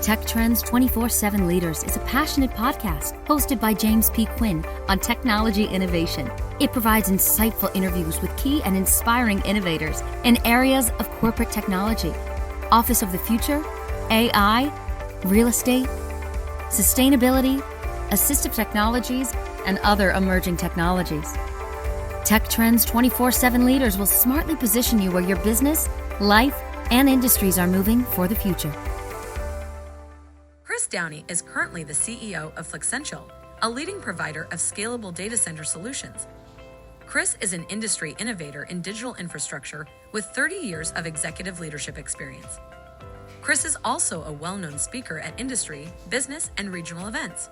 Tech Trends 24/7 Leaders is a passionate podcast hosted by James P. Quinn on technology innovation. It provides insightful interviews with key and inspiring innovators in areas of corporate technology, office of the future, AI, real estate, sustainability, assistive technologies, and other emerging technologies. Tech Trends 24/7 Leaders will smartly position you where your business, life, and industries are moving for the future. Chris Downie is currently the CEO of Flexential, a leading provider of scalable data center solutions. Chris is an industry innovator in digital infrastructure with 30 years of executive leadership experience. Chris is also a well-known speaker at industry, business, and regional events.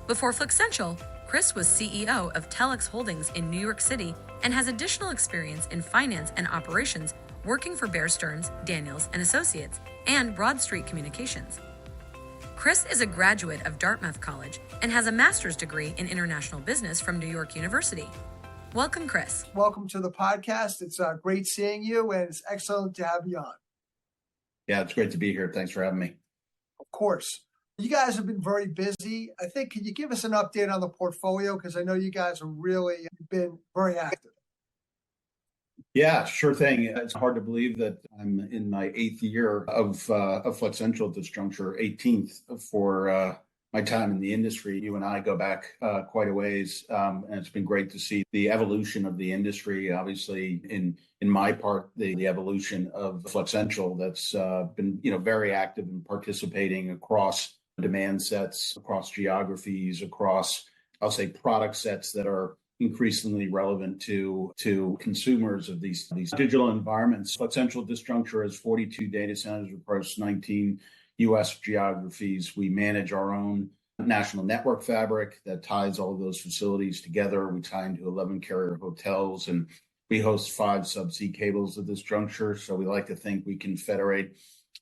Before Flexential, Chris was CEO of Telex Holdings in New York City and has additional experience in finance and operations working for Bear Stearns, Daniels & Associates, and Broad Street Communications. Chris is a graduate of Dartmouth College and has a master's degree in international business from New York University. Welcome, Chris. Welcome to the podcast. It's great seeing you, and it's excellent to have you on. Yeah, it's great to be here. Thanks for having me. Of course. You guys have been very busy. I think, can you give us an update on the portfolio? Because I know you guys have really been very active. Yeah, sure thing. It's hard to believe that I'm in my 8th year of Flexential at this juncture, 18th for my time in the industry. You and I go back quite a ways, and it's been great to see the evolution of the industry. Obviously, in my part, the evolution of Flexential that's been very active in participating across demand sets, across geographies, across, I'll say, product sets that are increasingly relevant to consumers of these digital environments. Flexential at this juncture has 42 data centers across 19 U.S. geographies. We manage our own national network fabric that ties all of those facilities together. We tie into 11 carrier hotels, and we host 5 subsea cables at this juncture. So we like to think we can federate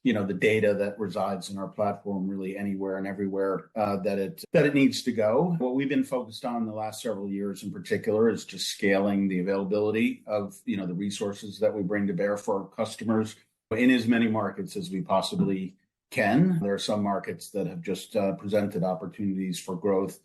the data that resides in our platform really anywhere and everywhere that it needs to go. What we've been focused on the last several years in particular is just scaling the availability of the resources that we bring to bear for our customers in as many markets as we possibly can. There are some markets that have just presented opportunities for growth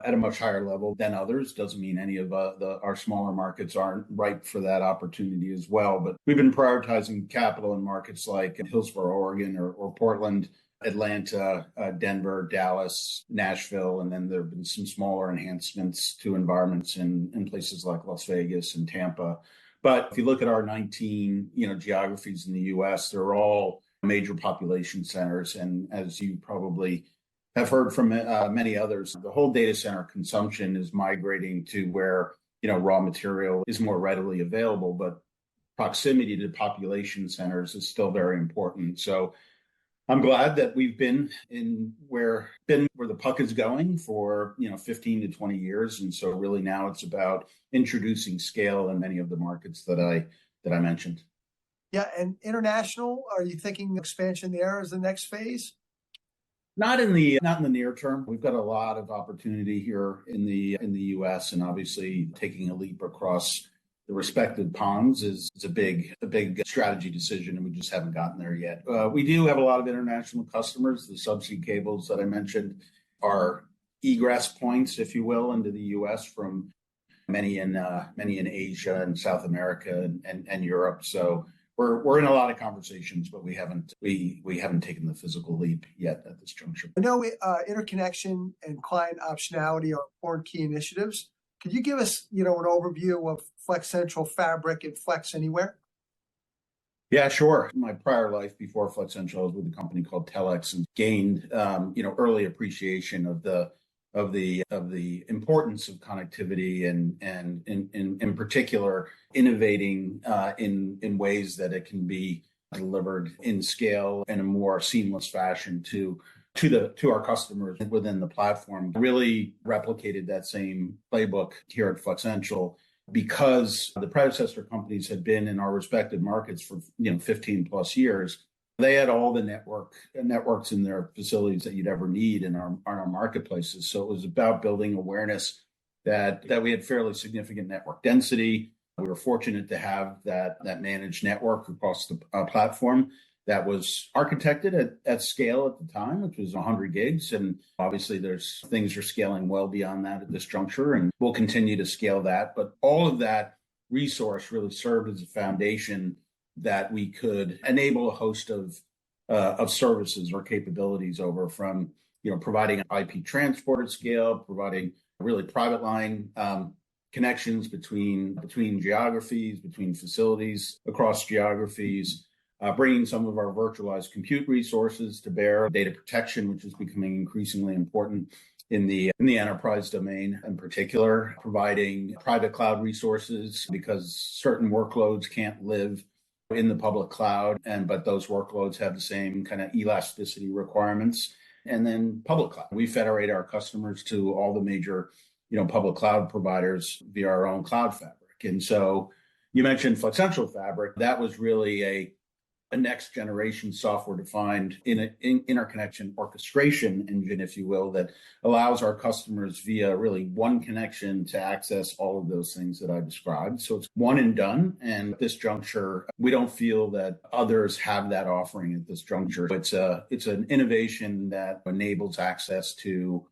at a much higher level than others. Doesn't mean any of our smaller markets aren't ripe for that opportunity as well. But we've been prioritizing capital in markets like Hillsboro, Oregon, or Portland, Atlanta, Denver, Dallas, Nashville, and then there have been some smaller enhancements to environments in places like Las Vegas and Tampa. But if you look at our 19 geographies in the U.S., they're all major population centers, and as you probably have heard from many others, the whole data center consumption is migrating to where raw material is more readily available, but proximity to population centers is still very important. So I'm glad that we've been where the puck is going for 15 to 20 years, and so really now it's about introducing scale in many of the markets that I mentioned. Yeah, and international, are you thinking expansion there as the next phase? Not in the near term. We've got a lot of opportunity here in the U.S., and obviously taking a leap across the respective ponds is a big strategy decision, and we just haven't gotten there yet. We do have a lot of international customers. The subsea cables that I mentioned are egress points, if you will, into the U.S. from many in Asia and South America and Europe. So we're in a lot of conversations, but we haven't taken the physical leap yet at this juncture. I know interconnection and client optionality are important key initiatives. Could you give us an overview of Flexential Fabric and Flex Anywhere? Yeah, sure. My prior life before Flexential, I was with a company called Telex and gained early appreciation of the importance of connectivity and in particular innovating in ways that it can be delivered in scale in a more seamless fashion to our customers within the platform. Really replicated that same playbook here at Flexential because the predecessor companies had been in our respective markets for 15 plus years. They had all the networks in their facilities that you'd ever need in our marketplaces. So it was about building awareness that we had fairly significant network density. We were fortunate to have that managed network across the platform. that was architected at scale at the time, which was 100 gigs. And obviously there's things are scaling well beyond that at this juncture, and we'll continue to scale that. But all of that resource really served as a foundation that we could enable a host of services or capabilities over from, providing IP transport at scale, providing really private line connections between geographies, between facilities across geographies, bringing some of our virtualized compute resources to bear, data protection, which is becoming increasingly important in the enterprise domain in particular, providing private cloud resources because certain workloads can't live in the public cloud, but those workloads have the same kind of elasticity requirements. And then public cloud. We federate our customers to all the major, public cloud providers via our own cloud fabric. And so you mentioned Flexential Fabric. That was really a next generation software defined interconnection orchestration engine, if you will, that allows our customers via really one connection to access all of those things that I described. So it's one and done. And at this juncture, we don't feel that others have that offering at this juncture. It's an innovation that enables access to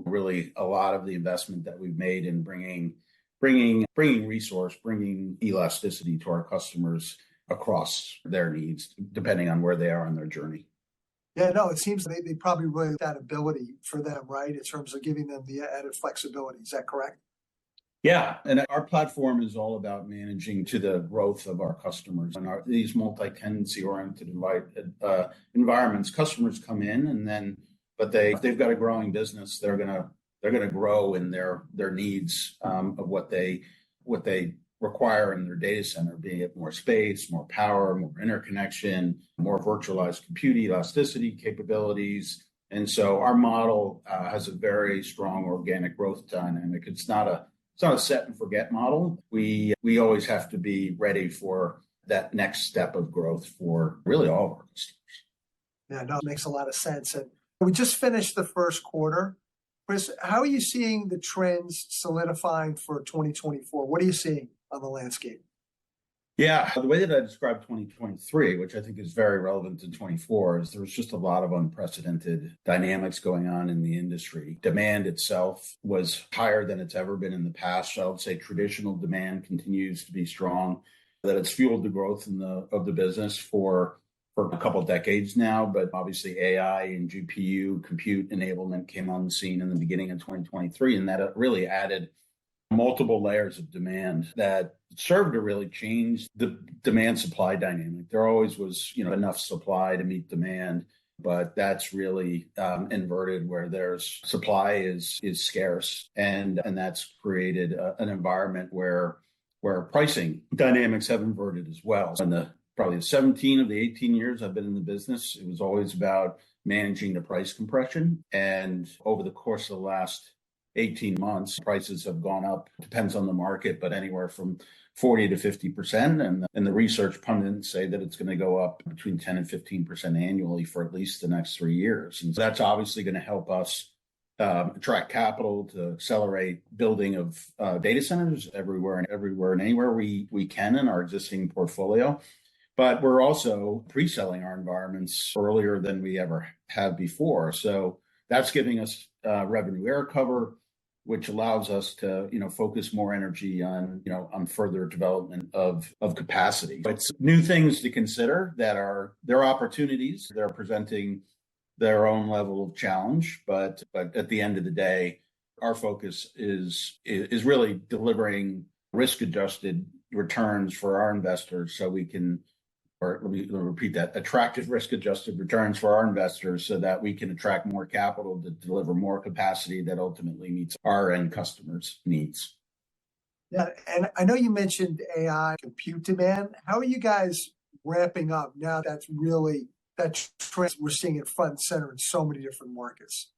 really a lot of the investment that we've made in bringing resource, bringing elasticity to our customers across their needs, depending on where they are on their journey. Yeah, no, it seems they probably really that ability for them, right? In terms of giving them the added flexibility. Is that correct? Yeah, and our platform is all about managing to the growth of our customers and these multi-tenancy oriented environments. Customers come in but if they've got a growing business, they're gonna grow in their needs of what they require in their data center, be it more space, more power, more interconnection, more virtualized compute elasticity capabilities. And so our model has a very strong organic growth dynamic. It's not a set and forget model. We always have to be ready for that next step of growth for really all of our customers. Yeah, no, it makes a lot of sense. And we just finished the first quarter. Chris, how are you seeing the trends solidifying for 2024? What are you seeing on the landscape? Yeah, the way that I described 2023, which I think is very relevant to 24, is there was just a lot of unprecedented dynamics going on in the industry. Demand itself was higher than it's ever been in the past. So I would say traditional demand continues to be strong, that it's fueled the growth of the business for a couple of decades now. But obviously AI and GPU compute enablement came on the scene in the beginning of 2023, and that really added multiple layers of demand that served to really change the demand supply dynamic. There always was, enough supply to meet demand, but that's really inverted where there's supply is scarce, and that's created an environment where pricing dynamics have inverted as well. In probably the 17 of the 18 years I've been in the business, it was always about managing the price compression. And over the course of the last 18 months, prices have gone up, depends on the market, but anywhere from 40 to 50%. And the research pundits say that it's going to go up between 10 and 15% annually for at least the next 3 years. And so that's obviously going to help us attract capital to accelerate building of data centers everywhere and anywhere we can in our existing portfolio. But we're also pre-selling our environments earlier than we ever have before. So that's giving us revenue air cover, which allows us to, focus more energy on further development of capacity. But it's new things to consider that there are opportunities. They're presenting their own level of challenge, but at the end of the day, our focus is really delivering risk-adjusted returns for our investors, so we can. Or let me repeat that, attractive risk-adjusted returns for our investors so that we can attract more capital to deliver more capacity that ultimately meets our end customers' needs. Yeah, and I know you mentioned AI compute demand. How are you guys ramping up now that trend we're seeing it front and center in so many different markets?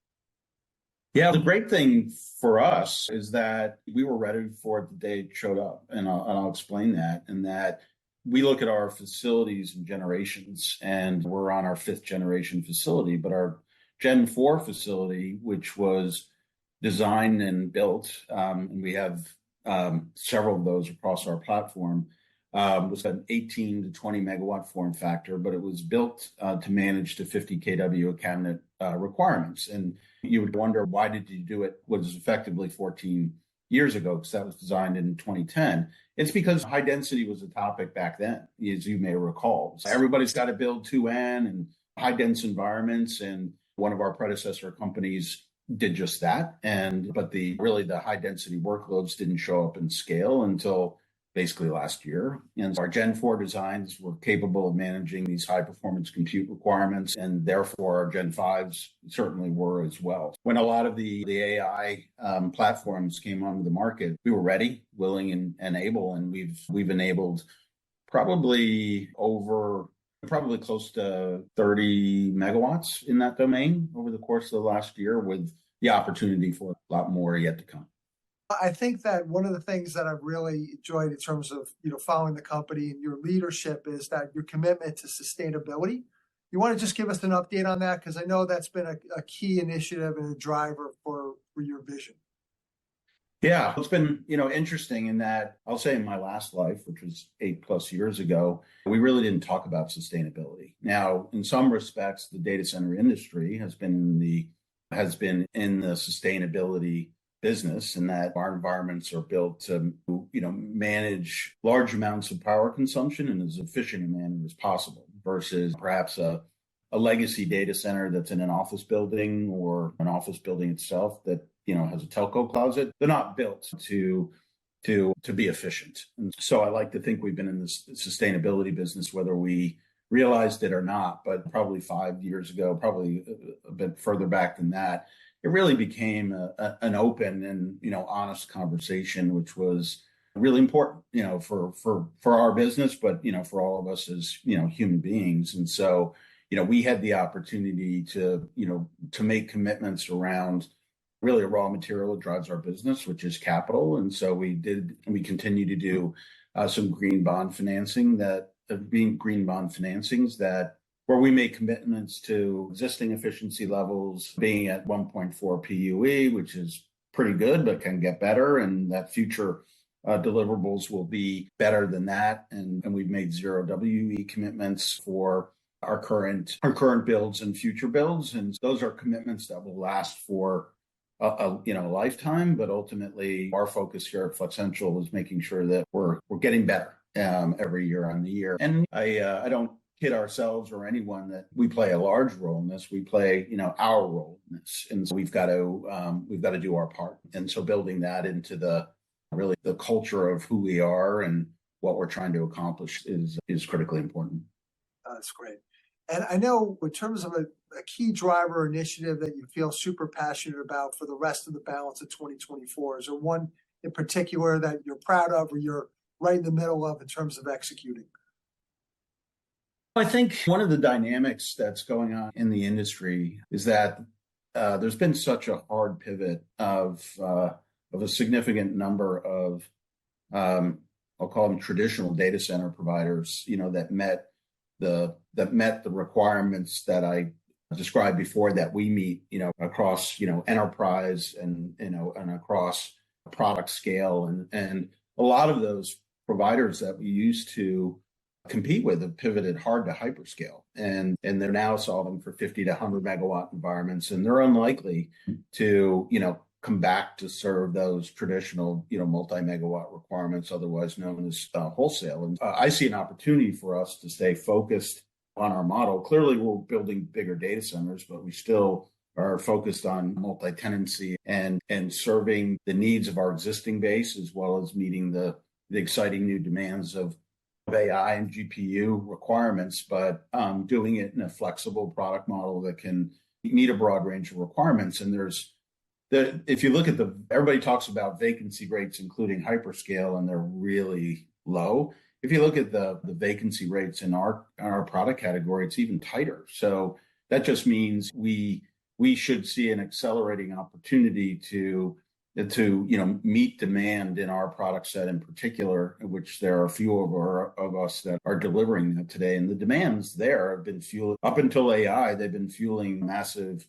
Yeah, the great thing for us is that we were ready for it the day it showed up. And I'll explain that, in that we look at our facilities and generations, and we're on our 5th generation facility, but our Gen 4 facility, which was designed and built, and we have several of those across our platform, was an 18 to 20 megawatt form factor, but it was built to manage to 50 kW cabinet requirements. And you would wonder, why did you do it? Was effectively 14 years ago, because that was designed in 2010. It's because high density was a topic back then, as you may recall. So everybody's got to build 2N and high dense environments. And one of our predecessor companies did just that. But the high density workloads didn't show up in scale until basically last year. And our Gen 4 designs were capable of managing these high performance compute requirements, and therefore our Gen 5s certainly were as well. When a lot of the AI platforms came onto the market, we were ready, willing, and able, and we've enabled probably close to 30 megawatts in that domain over the course of the last year, with the opportunity for a lot more yet to come. I think that one of the things that I've really enjoyed in terms of, following the company and your leadership is that your commitment to sustainability. You want to just give us an update on that? Because I know that's been a key initiative and a driver for your vision. Yeah, it's been, interesting in that, I'll say in my last life, which was 8+ years ago, we really didn't talk about sustainability. Now, in some respects, the data center industry has been in the sustainability business, and that our environments are built to, manage large amounts of power consumption in as efficient a manner as possible, versus perhaps a legacy data center that's in an office building, or an office building itself that, has a telco closet. They're not built to be efficient. And so I like to think we've been in this sustainability business, whether we realized it or not, but probably 5 years ago, probably a bit further back than that, it really became an open and, honest conversation, which was really important, for our business, but, for all of us as, human beings. And so, we had the opportunity to make commitments around really a raw material that drives our business, which is capital. And so we continue to do some green bond financings that where we make commitments to existing efficiency levels being at 1.4 PUE, which is pretty good, but can get better, and that future deliverables will be better than that. And we've made 0 WE commitments for our current builds and future builds, and those are commitments that will last for a lifetime. But ultimately, our focus here at Flexential is making sure that we're getting better every year on the year. And I don't kid ourselves or anyone that we play a large role in this. We play, our role in this, and so we've got to do our part. And so building that into the culture of who we are and what we're trying to accomplish is critically important. That's great. And I know in terms of a key driver initiative that you feel super passionate about for the rest of the balance of 2024, is there one in particular that you're proud of or you're right in the middle of in terms of executing? I think one of the dynamics that's going on in the industry is that there's been such a hard pivot of a significant number of, I'll call them traditional data center providers, that met the requirements that I described before that we meet, across, enterprise and across product scale. And a lot of those providers that we used to compete with have pivoted hard to hyperscale, and they're now solving for 50 to 100 megawatt environments, and they're unlikely to, come back to serve those traditional, multi-megawatt requirements, otherwise known as wholesale. And I see an opportunity for us to stay focused on our model. Clearly, we're building bigger data centers, but we still are focused on multi-tenancy and serving the needs of our existing base, as well as meeting the exciting new demands of AI and GPU requirements, but doing it in a flexible product model that can meet a broad range of requirements. And if you look at everybody talks about vacancy rates, including hyperscale, and they're really low. If you look at the vacancy rates in our product category, it's even tighter. So that just means we should see an accelerating opportunity to meet demand in our product set in particular, which there are a few of us that are delivering that today. And the demands there have been fueled up until AI. They've been fueling massive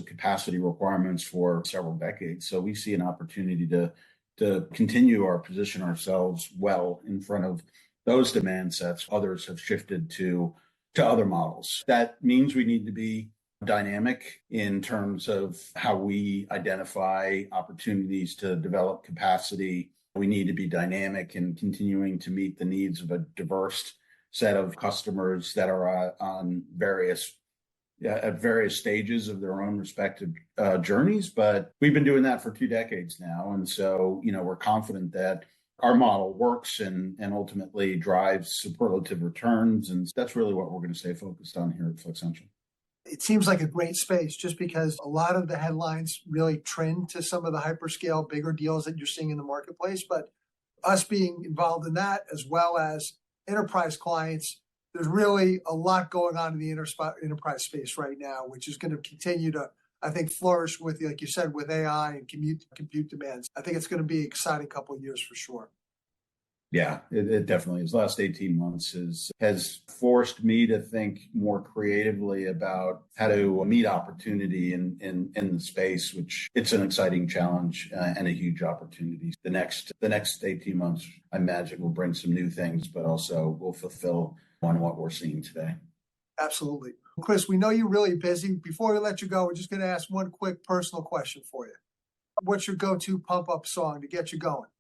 capacity requirements for several decades. So we see an opportunity to continue our position ourselves well in front of those demand sets. Others have shifted to other models. That means we need to be dynamic in terms of how we identify opportunities to develop capacity. We need to be dynamic in continuing to meet the needs of a diverse set of customers that are on at various stages of their own respective journeys. But we've been doing that for 2 decades now. And so, we're confident that our model works and ultimately drives superlative returns. And that's really what we're going to stay focused on here at Flexential. It seems like a great space just because a lot of the headlines really trend to some of the hyperscale, bigger deals that you're seeing in the marketplace. But us being involved in that, as well as enterprise clients, there's really a lot going on in the enterprise space right now, which is going to continue to, I think, flourish with, like you said, with AI and compute demands. I think it's going to be an exciting couple of years for sure. Yeah, it definitely is. The last 18 months has forced me to think more creatively about how to meet opportunity in the space, which it's an exciting challenge and a huge opportunity. The next 18 months, I imagine, will bring some new things, but also will fulfill on what we're seeing today. Absolutely. Chris, we know you're really busy. Before we let you go, we're just going to ask one quick personal question for you. What's your go-to pump-up song to get you going?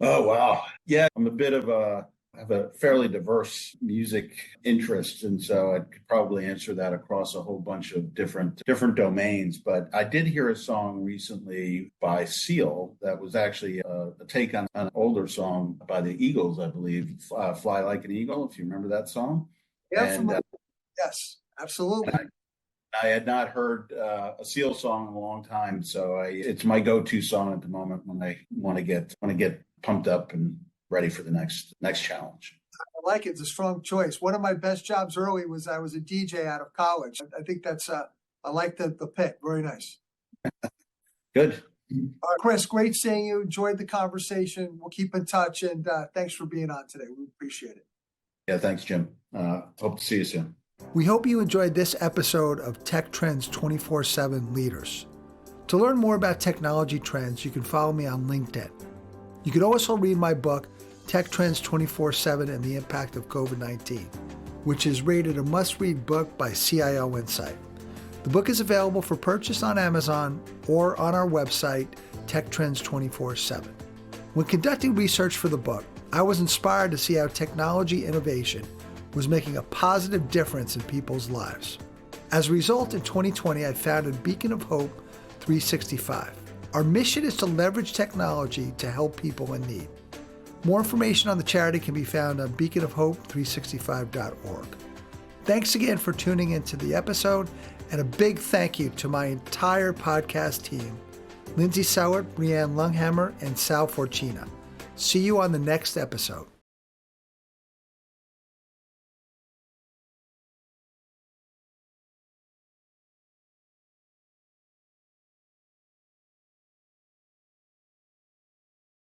Oh, wow. Yeah, I'm I have a fairly diverse music interest. And so I could probably answer that across a whole bunch of different domains. But I did hear a song recently by Seal that was actually a take on an older song by the Eagles, I believe, Fly Like an Eagle, if you remember that song. Yeah, yes, absolutely. I had not heard a Seal song in a long time. So it's my go-to song at the moment when I want to get pumped up and ready for the next challenge. I like it. It's a strong choice. One of my best jobs early was I was a DJ out of college. I think that's I like the pick. Very nice. Good. Chris, great seeing you. Enjoyed the conversation. We'll keep in touch, and thanks for being on today. We appreciate it. Yeah, thanks, Jim. Hope to see you soon. We hope you enjoyed this episode of Tech Trends 24/7 Leaders. To learn more about technology trends, you can follow me on LinkedIn. You can also read my book, Tech Trends 24/7 and the Impact of COVID-19, which is rated a must-read book by CIO Insight. The book is available for purchase on Amazon or on our website, Tech Trends 24/7. When conducting research for the book, I was inspired to see how technology innovation was making a positive difference in people's lives. As a result, in 2020, I founded Beacon of Hope 365. Our mission is to leverage technology to help people in need. More information on the charity can be found on beaconofhope365.org. Thanks again for tuning into the episode, and a big thank you to my entire podcast team, Lindsay Sowert, Brianne Lunghammer, and Sal Forcina. See you on the next episode.